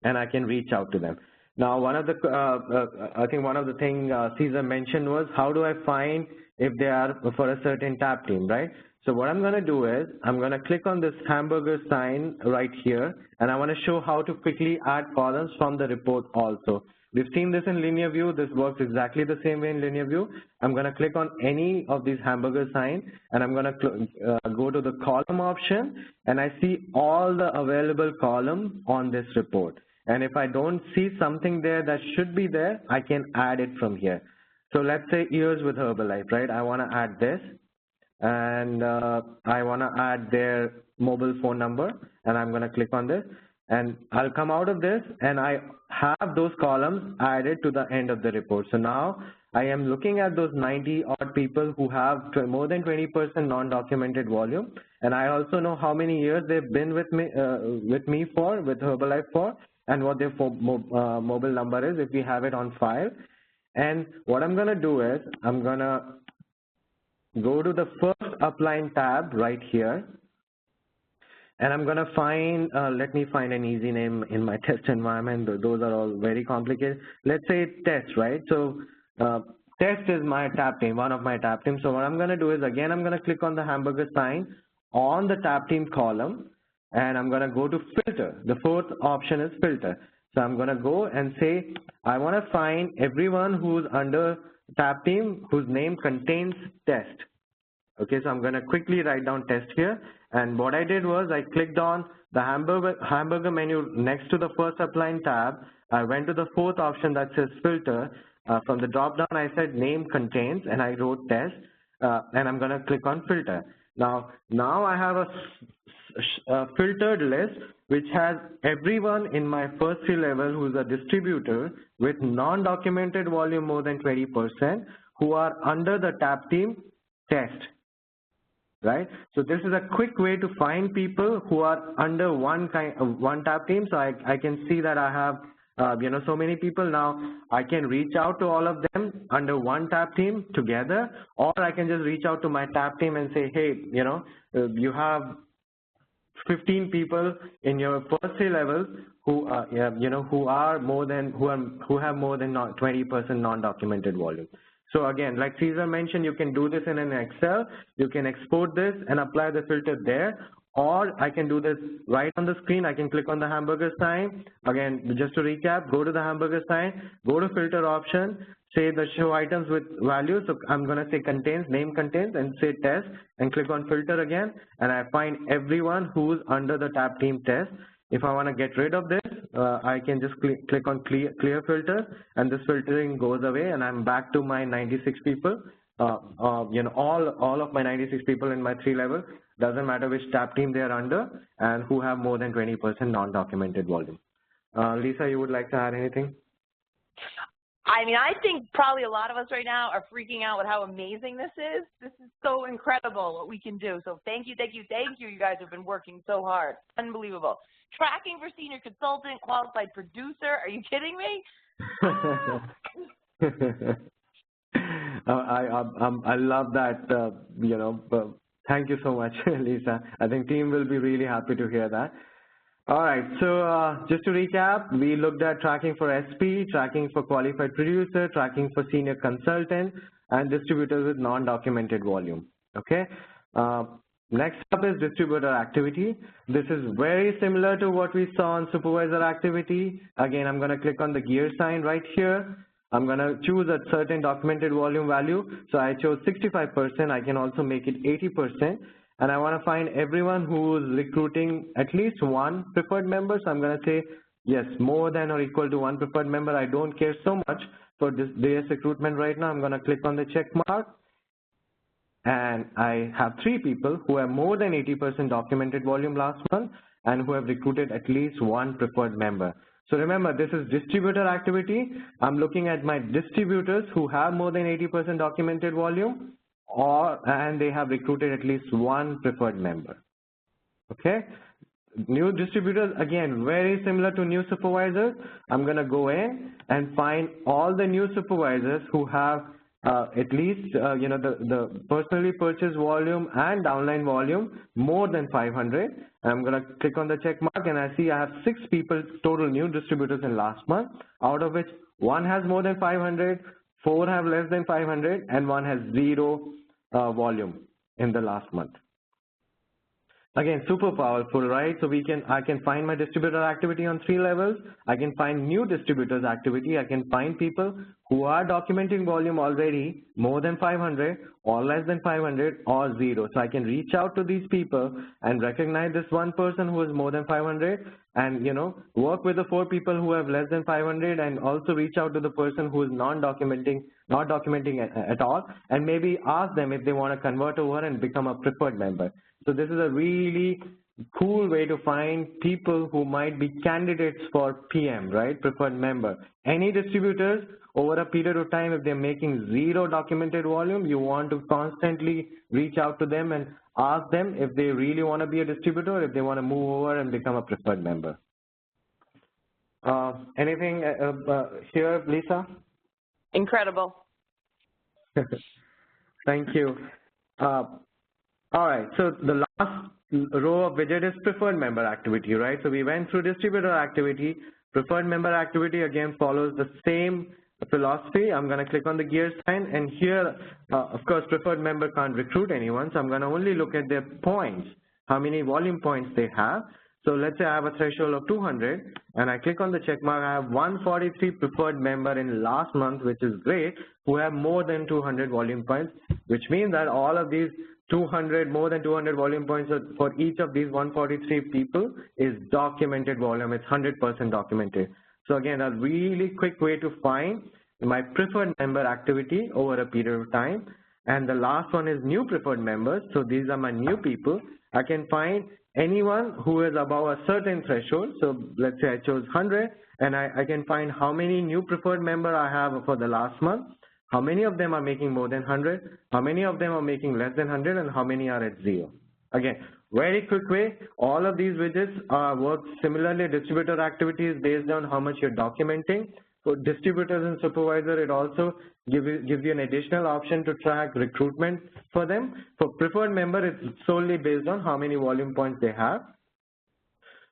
and I can reach out to them. Now, I think one of the things Cesar mentioned was, how do I find if they are for a certain tab team, right? So what I'm going to do is, I'm going to click on this hamburger sign right here, and I want to show how to quickly add columns from the report also. We've seen this in linear view. This works exactly the same way in linear view. I'm going to click on any of these hamburger signs, and I'm going to go to the column option, and I see all the available columns on this report. And if I don't see something there that should be there, I can add it from here. So let's say ears with Herbalife, right? I want to add this, and I want to add their mobile phone number, and I'm going to click on this, and I'll come out of this, and I have those columns added to the end of the report. So now I am looking at those 90 odd people who have more than 20% non-documented volume, and I also know how many years they've been with me with Herbalife for, and what their mobile number is if we have it on file. And what I'm going to do is, I'm going to go to the first upline tab right here, and I'm going to find, let me find an easy name in my test environment. Those are all very complicated. Let's say test, right? So test is my tab team, one of my tab teams. So what I'm going to do is, again, I'm going to click on the hamburger sign on the tab team column, and I'm going to go to filter. The fourth option is filter. So I'm going to go and say, I want to find everyone who's under tab team whose name contains test. Okay, so I'm going to quickly write down test here. And what I did was, I clicked on the hamburger menu next to the first upline tab. I went to the fourth option that says filter. From the drop down, I said name contains, and I wrote test, and I'm going to click on filter. Now I have a filtered list which has everyone in my first 3 level who's a distributor with non-documented volume more than 20% who are under the tab team test, right? So this is a quick way to find people who are under one tab team. So I can see that I have so many people. Now I can reach out to all of them under one tab team together, or I can just reach out to my tab team and say, hey, you have 15 people in your first 3 levels who have more than 20% non-documented volume. So again, like Cesar mentioned, you can do this in an Excel. You can export this and apply the filter there, or I can do this right on the screen. I can click on the hamburger sign. Again, just to recap, go to the hamburger sign, go to filter option, say the show items with values. So I'm going to say contains, name contains, and say test, and click on filter again, and I find everyone who's under the tab team test. If I want to get rid of this, I can just click on clear filter, and this filtering goes away, and I'm back to my 96 people. All of my 96 people in my 3 level, doesn't matter which tab team they are under, and who have more than 20% non-documented volume. Lisa, you would like to add anything? I mean, I think probably a lot of us right now are freaking out with how amazing this is. This is so incredible what we can do. So thank you, thank you, thank you. You guys have been working so hard. Unbelievable. Tracking for senior consultant, qualified producer. Are you kidding me? I love that, thank you so much, Lisa. I think team will be really happy to hear that. All right, so just to recap, we looked at tracking for SP, tracking for qualified producer, tracking for senior consultant, and distributors with non-documented volume, okay? Next up is distributor activity. This is very similar to what we saw on supervisor activity. Again, I'm going to click on the gear sign right here. I'm going to choose a certain documented volume value. So I chose 65%. I can also make it 80%. And I want to find everyone who's recruiting at least one preferred member. So I'm going to say, yes, more than or equal to one preferred member. I don't care so much for this DS recruitment right now. I'm going to click on the check mark. And I have 3 people who have more than 80% documented volume last month and who have recruited at least one preferred member. So remember, this is distributor activity. I'm looking at my distributors who have more than 80% documented volume and they have recruited at least one preferred member. Okay? New distributors, again, very similar to new supervisors. I'm going to go in and find all the new supervisors who have at least, the personally purchased volume and downline volume more than 500. I'm going to click on the check mark and I see I have 6 people total new distributors in last month, out of which 1 has more than 500, 4 have less than 500, and 1 has 0 volume in the last month. Again, super powerful, right? So I can find my distributor activity on 3 levels. I can find new distributors activity. I can find people who are documenting volume already more than 500 or less than 500 or 0. So I can reach out to these people and recognize this one person who is more than 500 and, work with the 4 people who have less than 500 and also reach out to the person who is not documenting at all, and maybe ask them if they want to convert over and become a preferred member. So this is a really cool way to find people who might be candidates for PM, right? Preferred member. Any distributors over a period of time, if they're making 0 documented volume, you want to constantly reach out to them and ask them if they really want to be a distributor or if they want to move over and become a preferred member. Anything here, Lisa? Incredible. Thank you. All right, so the last row of widget is preferred member activity, right? So we went through distributor activity. Preferred member activity again follows the same philosophy. I'm going to click on the gear sign, and here, of course, preferred member can't recruit anyone, so I'm going to only look at their points, how many volume points they have. So let's say I have a threshold of 200, and I click on the check mark. I have 143 preferred member in last month, which is great, who have more than 200 volume points, which means that all of these more than 200 volume points for each of these 143 people is documented volume. It's 100% documented. So again, a really quick way to find my preferred member activity over a period of time. And the last one is new preferred members. So these are my new people. I can find anyone who is above a certain threshold. So let's say I chose 100, and I can find how many new preferred member I have for the last month. How many of them are making more than 100? How many of them are making less than 100? And how many are at 0? Again, very quick way. All of these widgets work similarly. Distributor activity is based on how much you're documenting. For distributors and supervisor, it also gives you an additional option to track recruitment for them. For preferred member, it's solely based on how many volume points they have.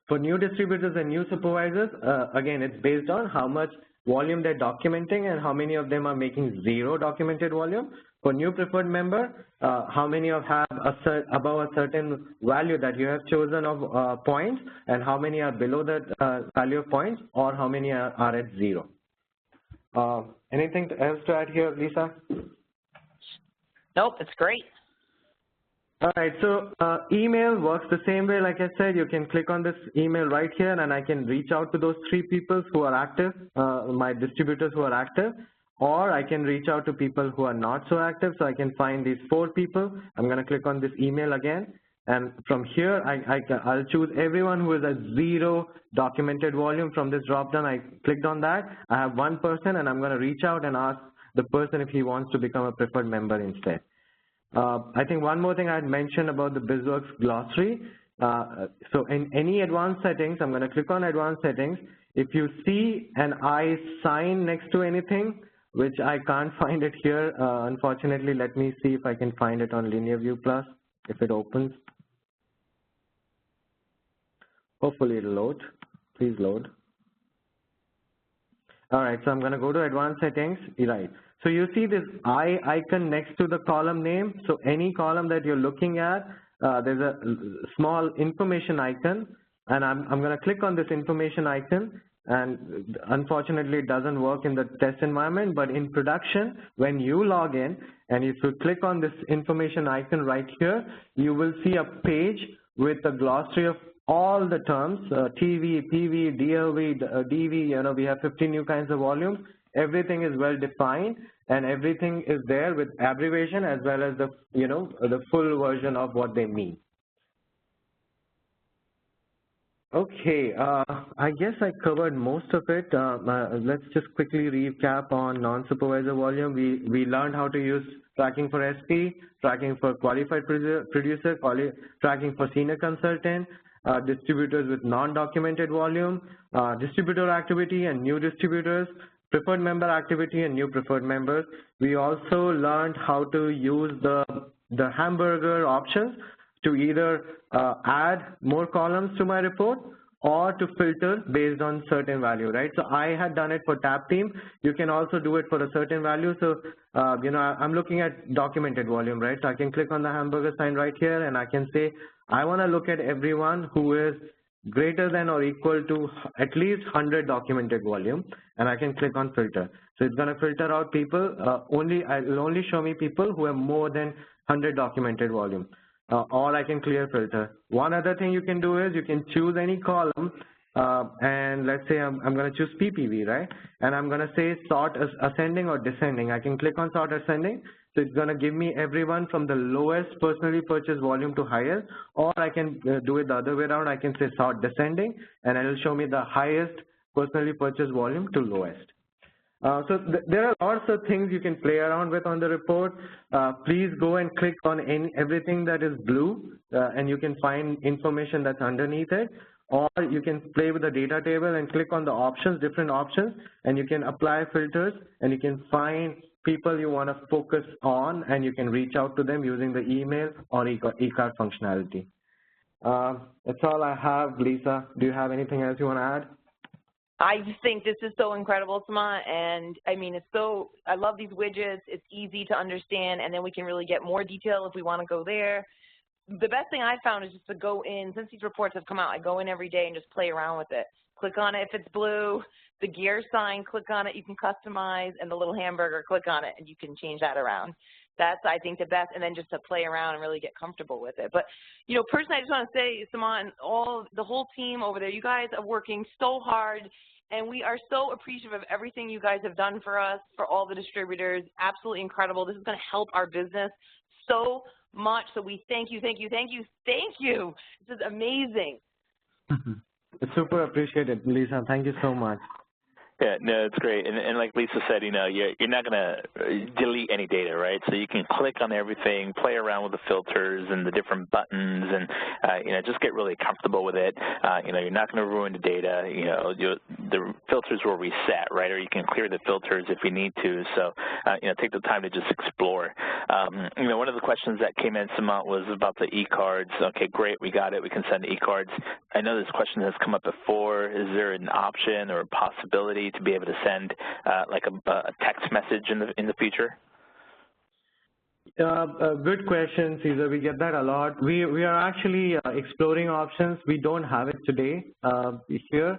For new distributors and new supervisors, again, it's based on how much volume they're documenting and how many of them are making 0 documented volume. For new preferred member, how many have above a certain value that you have chosen of points, and how many are below that value of points, or how many are at 0. Anything else to add here, Lisa? Nope, it's great. All right, so email works the same way. Like I said, you can click on this email right here, and I can reach out to those 3 people who are active, my distributors who are active, or I can reach out to people who are not so active. So I can find these 4 people. I'm going to click on this email again, and from here, I'll choose everyone who is at 0 documented volume from this drop-down. I clicked on that. I have 1 person, and I'm going to reach out and ask the person if he wants to become a preferred member instead. I think one more thing I had mentioned about the Bizworks glossary. So in any advanced settings, I'm going to click on advanced settings. If you see an I sign next to anything, which I can't find it here, unfortunately, let me see if I can find it on Linear View Plus, if it opens. Hopefully it'll load. Please load. All right, so I'm going to go to advanced settings. Right. So you see this eye icon next to the column name. So any column that you're looking at, there's a small information icon, and I'm going to click on this information icon. And unfortunately, it doesn't work in the test environment, but in production, when you log in, and if you click on this information icon right here, you will see a page with a glossary of all the terms, TV, PV, DLV, DV, we have 15 new kinds of volumes. Everything is well defined, and everything is there with abbreviation as well as the, the full version of what they mean. Okay, I guess I covered most of it. Let's just quickly recap on non-supervisor volume. We learned how to use tracking for SP, tracking for qualified producer, tracking for senior consultant, distributors with non-documented volume, distributor activity and new distributors, preferred member activity and new preferred members. We also learned how to use the hamburger options to either add more columns to my report or to filter based on certain value, right? So I had done it for tab team. You can also do it for a certain value. So, I'm looking at documented volume, right? So I can click on the hamburger sign right here, and I can say, I want to look at everyone who is greater than or equal to at least 100 documented volume, and I can click on filter. So it's going to filter out people, it will only show me people who have more than 100 documented volume. Or I can clear filter. One other thing you can do is you can choose any column, and let's say I'm going to choose PPV, right? And I'm going to say sort as ascending or descending. I can click on sort ascending. So it's going to give me everyone from the lowest personally purchased volume to highest, or I can do it the other way around. I can say sort descending, and it will show me the highest personally purchased volume to lowest. So there are lots of things you can play around with on the report. Please go and click on everything that is blue, and you can find information that's underneath it. Or you can play with the data table and click on the options, different options, and you can apply filters, and you can find people you want to focus on, and you can reach out to them using the email or eCard functionality. That's all I have. Lisa, do you have anything else you want to add? I just think this is so incredible, Samant, and I mean, I love these widgets. It's easy to understand, and then we can really get more detail if we want to go there. The best thing I found is just to go in, since these reports have come out, I go in every day and just play around with it. Click on it if it's blue, the gear sign, click on it, you can customize, and the little hamburger, click on it, and you can change that around. That's, I think, the best, and then just to play around and really get comfortable with it. But, personally, I just want to say, Samant, the whole team over there, you guys are working so hard, and we are so appreciative of everything you guys have done for us, for all the distributors. Absolutely incredible. This is going to help our business so much. So we thank you, thank you, thank you, thank you. This is amazing. It's super appreciated, Lisa. Thank you so much. Yeah, no, it's great. And like Lisa said, you're not going to delete any data, right? So you can click on everything, play around with the filters and the different buttons, and, just get really comfortable with it. You're not going to ruin the data. The filters will reset, right? Or you can clear the filters if you need to. So, take the time to just explore. One of the questions that came in, Samant, was about the e-cards. Okay, great, we got it. We can send e-cards. I know this question has come up before. Is there an option or a possibility to be able to send like a text message in the future? Good question, Cesar. We get that a lot. We are actually exploring options. We don't have it today here.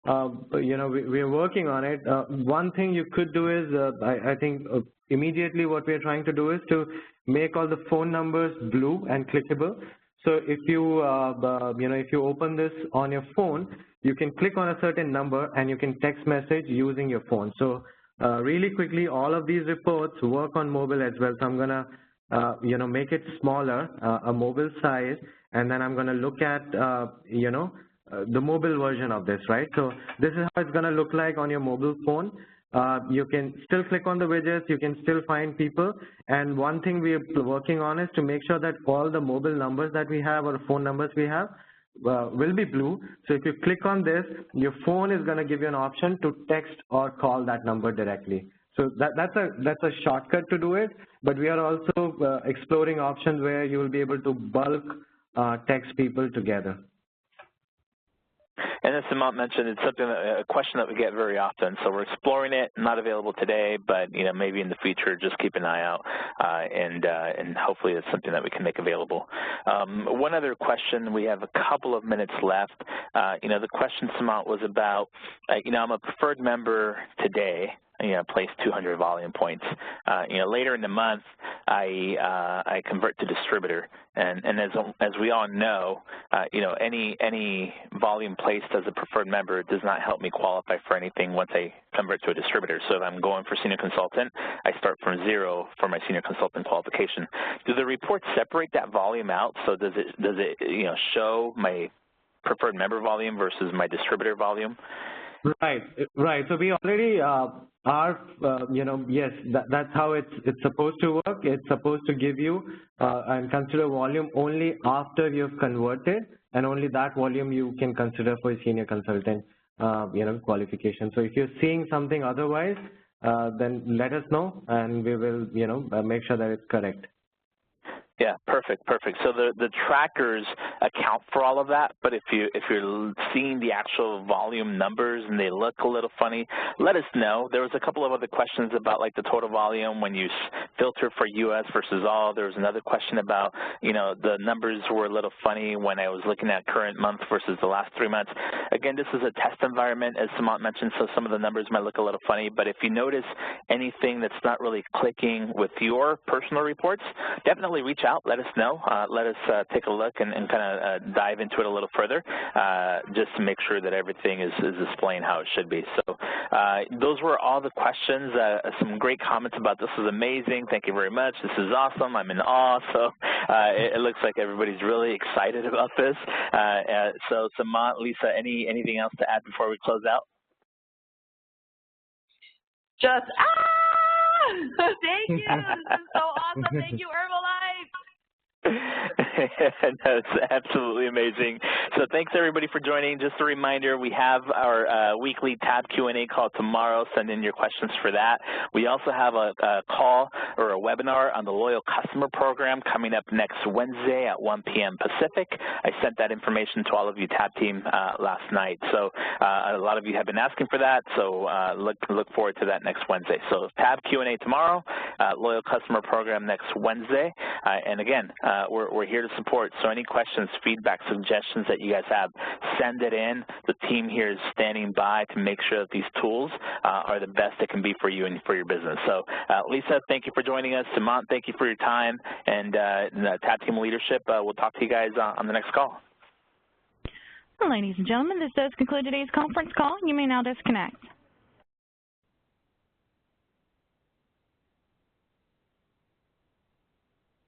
We are working on it. One thing you could do is, I think immediately what we are trying to do is to make all the phone numbers blue and clickable. So if you, if you open this on your phone, you can click on a certain number and you can text message using your phone. So really quickly, all of these reports work on mobile as well. So I'm going to, make it smaller, a mobile size, and then I'm going to look at, the mobile version of this, right? So this is how it's going to look like on your mobile phone. You can still click on the widgets, you can still find people, and one thing we are working on is to make sure that all the mobile numbers that we have or phone numbers we have will be blue. So if you click on this, your phone is going to give you an option to text or call that number directly. So that's a shortcut to do it, but we are also exploring options where you will be able to bulk text people together. And as Samant mentioned, it's something a question that we get very often. So we're exploring it. Not available today, but maybe in the future, just keep an eye out, and hopefully it's something that we can make available. One other question. We have a couple of minutes left. The question, Samant, was about, I'm a preferred member today. Place 200 volume points. Later in the month, I convert to distributor, and as we all know, any volume placed as a preferred member does not help me qualify for anything once I convert to a distributor. So if I'm going for senior consultant, I start from 0 for my senior consultant qualification. Do the reports separate that volume out? So does it show my preferred member volume versus my distributor volume? Right. So we already yes, that's how it's supposed to work. It's supposed to give you and consider volume only after you've converted, and only that volume you can consider for senior consultant, qualification. So if you're seeing something otherwise, then let us know, and we will, make sure that it's correct. Yeah, perfect. So the trackers account for all of that, but if you're seeing the actual volume numbers and they look a little funny, let us know. There was a couple of other questions about like the total volume when you filter for U.S. versus all. There was another question about, the numbers were a little funny when I was looking at current month versus the last 3 months. Again, this is a test environment, as Samant mentioned, so some of the numbers might look a little funny, but if you notice anything that's not really clicking with your personal reports, definitely reach out. Let us know. Let us take a look and kind of dive into it a little further, just to make sure that everything is displaying how it should be. So those were all the questions. Some great comments about this is amazing. Thank you very much. This is awesome. I'm in awe. So it looks like everybody's really excited about this. So Samant, Lisa, anything else to add before we close out? Just, thank you. This is so awesome. Thank you, Herbalife. That's absolutely amazing. So thanks everybody for joining. Just a reminder, we have our weekly tab Q&A call tomorrow. Send in your questions for that. We also have a call or a webinar on the Loyal Customer Program coming up next Wednesday at 1 p.m. Pacific. I sent that information to all of you tab team last night. So a lot of you have been asking for that, so look forward to that next Wednesday. So tab Q&A tomorrow, Loyal Customer Program next Wednesday, and again, we're here to support. So any questions, feedback, suggestions that you guys have, send it in. The team here is standing by to make sure that these tools are the best it can be for you and for your business. So Lisa, thank you for joining us. Samant, thank you for your time. And tab team leadership, we'll talk to you guys on the next call. Ladies and gentlemen, this does conclude today's conference call. You may now disconnect.